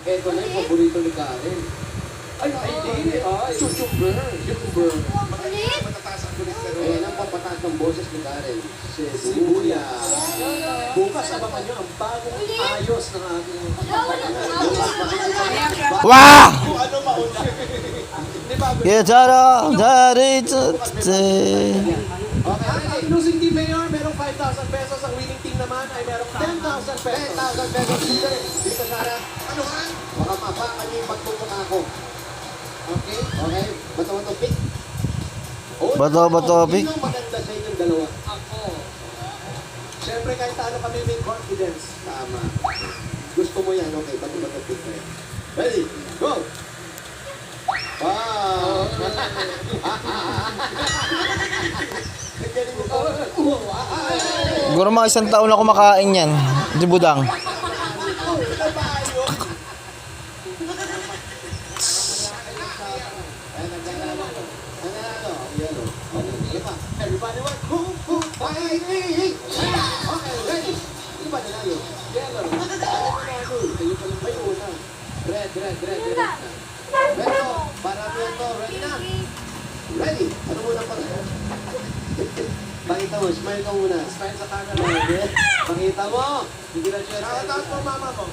Ito na yung paborito ni Karen. Ay, hindi. Ay, cucumber. Cucumber. Matataas ang kolesterol. Ayan ang papataas ng boses ni Karen. Sibuyas. Bukas abangan nyo ang bagong ayos ng ating... Wah! Kung ano mauna. Di ba? Gitara, dari, Okay, ang losing team mayor, merong 5,000 pesos. Ang winning team naman ay merong 10,000 pesos. 10,000 pesos dito. Dito, Sarah. Ano nga? Baka mapakan niyo yung pagpupunta ako. Okay? Okay? Bato-bato pick. Oh, Bato-bato pick. Sino maganda sa inyong dalawa? Ako. Siyempre kahit ano kami may confidence. Tama. Gusto mo yan, okay? Bato-bato pick na yan. Ready? Go! Wow! Nagaling mo ko. Siguro mga 1 taon na kumakain yan. Di budang. Everybody work. Okay, ready? Sino ba nanalo? Yellow. Kayo pa lang kayo una. Red. Ready? Para mo to. Ready na? Ready? Ano muna pa? Pakita mo, smile ka muna. Smile sa camera. Ready? Pakita mo. Hindi na siya. Shoutout po mama mo.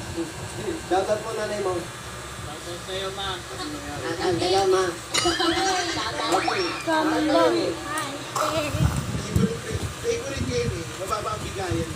Shoutout mo nanay mo. Shoutout sa'yo, ma. Shoutout kayo, ma. Okay. Favorite game eh. Mababa ang bigayan.